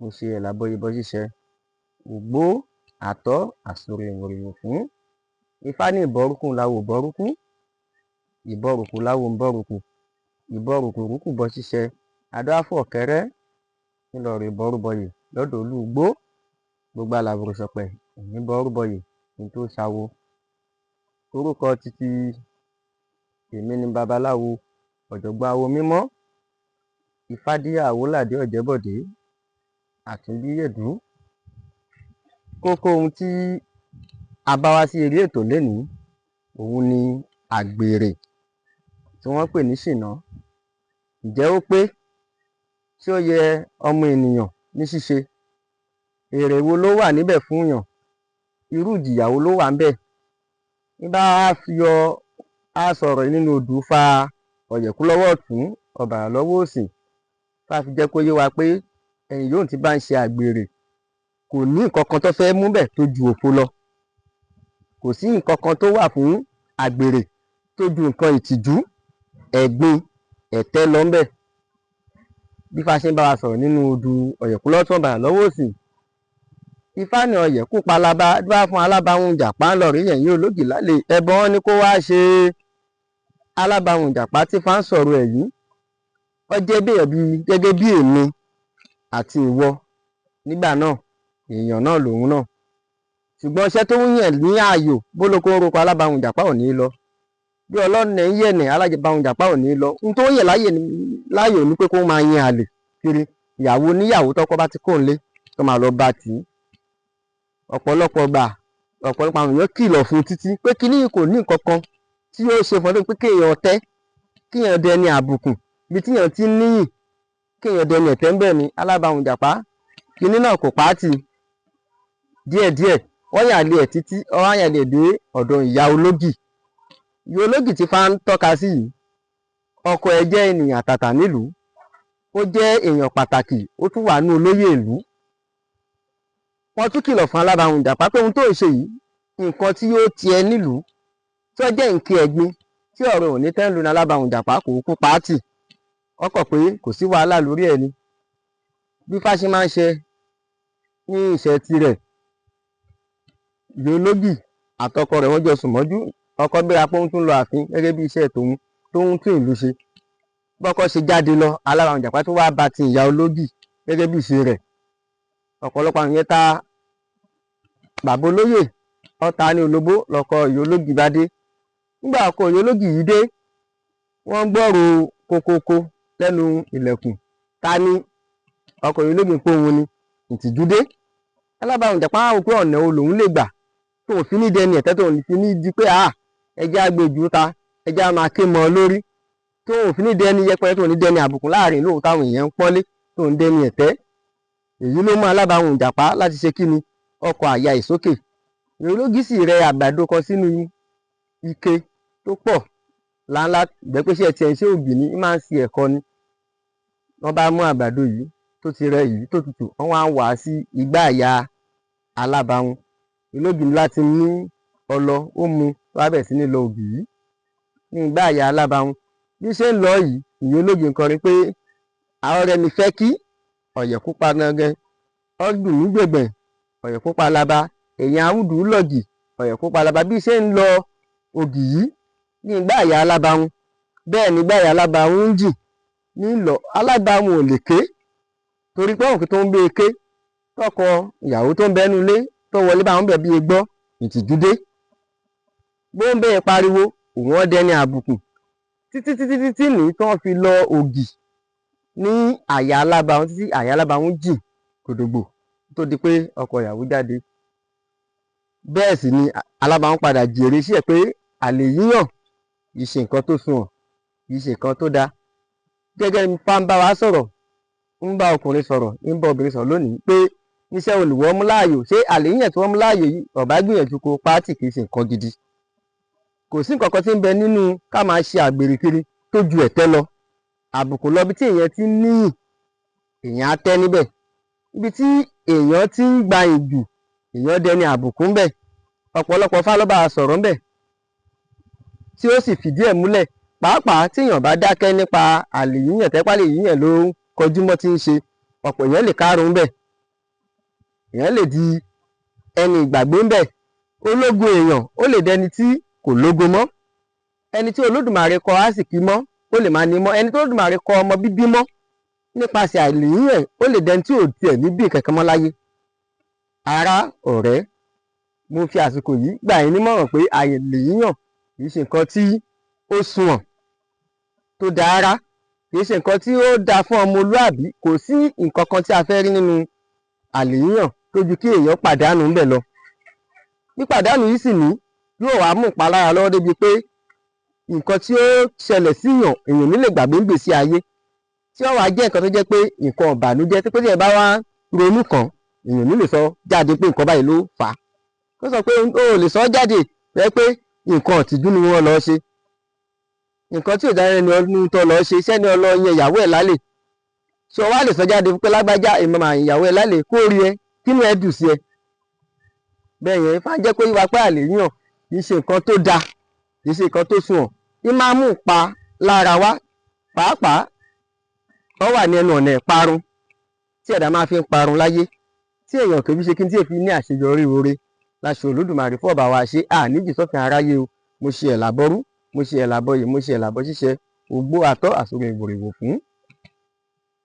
mo ṣe ẹ̀làbọ̀ ìbọn ṣíṣe ògbó àtọ́ àsọ̀rọ̀ ìwòrìwò fún ifá ní ìbọrúkún láwo bọ́rúkún ìbọrùkù láwo ń bọ́rùkù ìbọrùkù rúkù bọ́ ṣíṣe adó àfọ̀kẹ́rẹ́ ńlọrọ̀ ìbọrúbọyè lọ́dọ̀ olúgbó gbogbo alàbòrò ṣọ̀pẹ̀ èmi bọ́rúbọyè kí n tó ṣawo. Orúkọ titi èmi ni babaláwo ọ̀jọ̀gbọ́n awo mímọ́ Ifádíyà Àwólàdé Ọ̀jẹ́bọ̀dé Àtúnbíyèdú. Kókó ohun tí a bá wá sí eré ètò lénìí òun ni àgbèrè tí wọ́n pè ní ṣìnà. Ǹjẹ́ ó pé tí ó yẹ ọmọ ènìyàn ní ṣíṣe? Èrè wo ló wà níbẹ̀ fún yàn? Irú ìjìyà wo ló wà ńbẹ̀? Níbà fi yọ á sọ̀rọ̀ nínú odù fa ọ̀yẹ̀kú lọ́wọ́ ọ̀tún ọ̀bàrà lọ́wọ́ òsì tá fi jẹ́ kó yé wa pé ẹni yóò ti bá ń ṣe àgbèrè kò ní nǹkan kan tó fẹ́ mú bẹ̀ tó ju òfo lọ. Kò sí nǹkan kan tó wà fún àgbèrè tó ju nǹkan ìtìjú, ẹ̀gbin, ẹ̀tẹ́ lọ ńbẹ̀. Bí Ifá ṣe ń bá wa sọ̀rọ̀ nínú odù ọ̀yẹ̀kú lọ́tún ọ̀bàrà lọ́wọ́ òsì. Ifá ní ọ̀yẹ̀kú palaba dúrà fún alábàáhùn jàpá ńlọrí yẹ̀yìn ológì lálẹ́ ẹbọ wọn ni kó wá ṣe. Alábàáhùn jàpá tí Ifá ń sọ̀rọ̀ ẹ̀ yìí ó jẹ́ gẹ́gẹ́ bí èmi àti ìwọ nígbà náà, èèyàn náà lòun náà. Ṣùgbọ́n iṣẹ́ tó ń yàn ní ààyò bólókó roko alábàáhùn jàpá ò ní lọ. Bí ọlọ́nà ń yẹ̀nẹ̀ alábàáhùn jàpá ò ní lọ. Ohun tó ń yẹ̀ láàyò ní pé kó máa yan àlè kiri ìyàwó níyàwó tọ́kọ bá ti kó ń lé tó máa lọ bá tì í. Ọ̀pọ̀lọpọ̀ àwọn èèyàn kìlọ̀ fún títí pé kíní kò ní nǹkan kan tí yóò ṣe fún ọdún pé kéèyàn tẹ́ kéèyàn dẹni àbùkù bí tíyàn ti ń níyìn kéèyàn dẹni ẹ̀tẹ́ ń bẹ̀ ni. Alábàáhùn jàpá kíní náà kò pàátì díẹ̀díẹ̀ wọ́n yà lé ẹ̀ títí wọ́n yà lé dé ọ̀dọ̀ ìyá ológì. Ìyá ológì tí Ifá ń tọ́ka sí yìí ọkọ ẹ̀ jẹ́ ènìyàn àtàtà nílùú, ó jẹ́ èèyàn pàtàkì, ó tún wà ní olóyè ìlú. Wọ́n tún kìlọ̀ fún alábàáhùn jàpá pé ohun tó ń ṣe yìí nǹkan tí yóò tiẹ̀ nílùú tí ó jẹ́ nǹkan ẹ̀gbin tí ọ̀rọ̀ ò ní tẹ́ ń lu ní alábàáhùn jàpá kò kú pàátì. Ọkọ̀ pé kò sí wàhálà lórí ẹ̀ ni. Bí Ifá ṣe máa ń ṣe ní ìṣẹ́ tirẹ̀. Ìyá ológì àtọkọ rẹ̀ wọ́n jọ sùn mọ́jú. Ọkọ gbéra pé òun tún lọ ààfin gẹ́gẹ́ bí iṣẹ́ tòun tó ń tún ìlú ṣe. Bọ́kọ ṣe jáde lọ alábàáhùn jàpá tó wá bá ti ìyá ológì gẹ́gẹ́ bí ìṣe rẹ̀. Ọ̀pọ̀lọpọ̀ àwọn yẹn ta bàbá olóyè ọ̀tá ní olóbó lọ́kọ ìyá ológì bá dé. Nígbà ọkọ ìyá ológì yìí dé wọ́n gbọ́rò kokoko lẹ́nu ilẹ̀kùn. Ta ni? Ọkọ ìyá ológì pé òun ni. Ìtìjú dé. Alábàáhùn jàpá wò pé ọ̀nà wo lòun lè gbà tóun fi ní dẹni ẹ̀tẹ́ tóun fi ní di pé ẹjẹ́ àgbèjú ta ẹjẹ́ máa ké mọ́ ọ lórí tóun fi ní dẹni yẹpẹrẹ tóun ní dẹni àbùkù láàrin lóhùn táwọn èèyàn ń pọ́nlé tóun dẹni ẹ̀tẹ́. Èyí ló mú alábàáhùn jàpá láti ṣe kíni ọkọ̀ àyà ìsókè. Ìyá ológì sì rẹ àgbàdo kan sínú ike tó pọ̀ láńlá ìgbẹ́pẹ́sẹ̀ tiẹ̀ ṣé òbí ní máa ń ṣe ẹ̀kọ́ ni. Wọ́n bá mú àgbàdo yìí tó ti rẹ yìí tó tutù wọ́n wá wà á sí igbá àyà alábàáhùn. Ológì ní láti mú ọlọ ó mu wá bẹ̀ sí ní lọ òbí yìí ní igbá àyà alábàáhùn. Bí ṣe ń lọ yìí ìyá ológì ń kọrin pé àwọn ọ̀rẹ́ mi fẹ́ kí ọ̀yẹ̀kú pa gangan ọdún ní gbẹ̀gbẹ̀ ọ̀yẹ̀kú palaba èèyàn àwùdù lọ́gì ọ̀yẹ̀kú palaba. Bí ṣe ń lọ ògì yìí ní igbá àyà alábàáhùn bẹ́ẹ̀ ni igbá àyà alábàáhùn ń jì ní lọ. Alábàáhùn ò lè ké torí pé òun tó ń gbé ké tọkọ ìyàwó tó ń bẹnu ilé tó wọlé bá wọn bẹ̀ bí egbọ́. Ìtìjú dé. Bó ń bẹ́ẹ̀ pariwo òun ọdẹ ní àbùkù títí ní tí wọ́n fi lọ ògì ní àyà alábàáhùn títí àyà alábàáhùn jì kòdògbò tó di pé ọkọ ìyàwó jáde. Bẹ́ẹ̀ sì ni alábàáhùn padà jèrè sí ẹ̀ pé àlè yíyàn kì í ṣe nǹkan tó sunwọ̀n kì í ṣe nǹkan tó dáa. Gẹ́gẹ́ bí Ifá ń bá wa sọ̀rọ̀ ń bá ọkùnrin sọ̀rọ̀ ń bá obìnrin sọ̀rọ̀ lónìí pé iṣẹ́ olùwọ́ mú láàyò ṣé àlè yíyàn tí wọ́n mú láàyò yìí ọ̀bá gbìyànjú kó pàátì kì í ṣe nǹkan gidi. Kò sí nǹkan kan tí ń bẹ nínú ká máa ṣe àgbèrè kiri tó ju ẹ̀tẹ́ lọ. Àbùkù lọ bí tí èèyàn ti ń níyìn èèyàn á tẹ́ níbẹ̀. Ibi tí èèyàn ti ń gba ìjù èèyàn dẹni àbùkù ń bẹ̀. Ọ̀pọ̀lọpọ̀ Ifá ló bá sọ̀rọ̀ ń bẹ̀ tí ó sì fìdí ẹ̀ múlẹ̀ pàápàá tí èèyàn bá dákẹ́ nípa àlè yíyàn tẹ́pá lè yíyàn ló kọjú mọ́ tí ń ṣe ọ̀pọ̀ èèyàn lè kárùn ún bẹ̀ èèyàn lè di ẹni ìgbàgbé ń bẹ̀. Ológo èèyàn ó lè dẹni tí kò lógo mọ́. Ẹni tí Olódùmarè kọ àsìkí mọ́ ó lè má ní mọ́. Ẹni tí Olódùmarè kọ ọmọ bíbí mọ́ nípasẹ̀ àìlèyìn ẹ̀ ó lè dẹni tí ò tiẹ̀ ní bí kankan mọ́ láyé. Ará, ọ̀rẹ́, mo fi àsìkò yìí gbà yín nímọ̀ràn pé àìlèyíyàn kì í ṣe nǹkan tí ó sunwọ̀n tó dáa rárá, kì í ṣe nǹkan tí ó dáa fún ọmọlúàbí. Kò sí nǹkan kan tí a fẹ́ rí nínú àìlèyíyàn tó ju kí èèyàn pàdánù ńbẹ̀ lọ. Pípàdánù yìí sì ní yóò wá mú ìpalára lọ́wọ́ débi pé nǹkan tí ó ṣẹlẹ̀ sí èèyàn ní lè gbàgbé ń gbèsè ayé, tí ó wá jẹ́ nǹkan tó jẹ́ pé nǹkan ìbànújẹ́ tí pé tí ẹ bá wá ronú kàn èèyàn ní lè sọ jáde pé nǹkan báyìí ló fà á. Ó sọ pé o ò lè sọ jáde pé nǹkan ìtìjú ni wọ́n lọ ṣe, nǹkan tí ò dára ẹni ọdún tó lọ ṣe, iṣẹ́ ni ọlọ yẹn ìyàwó ẹ̀ lálẹ́. Ṣé o wá lè sọ jáde pé lágbájá ìmọ̀ ìyàwó ẹ̀ lálẹ́ kó rí ẹ kínú ẹ dùn sí ẹ? Bẹ́ẹ̀ yẹn Ifá jẹ́ pé wíwá pé àìlèyíyàn kì í ṣe nǹkan tó dáa, kì í ṣe nǹkan tó sunwọ̀n. Ní máa mú pa lára wá, pàápàá ó wà ní ẹnu ọ̀nà ìparun tí ẹ̀dá máa fi ń parun láyé, tí èèyàn kì í ṣe kí n tí èfi ní àṣeyọrí oore. Láṣẹ Olódùmarè fún ọba wa ṣe àníjì sọ́fìn aráyé o. Mo ṣe ẹ̀làbọ́rú, mo ṣe ẹ̀làbọ̀yè, mo ṣe ẹ̀làbọ̀ ṣíṣe, ògbó àtọ́ àsọ̀rọ̀ ìwòrìwò fún.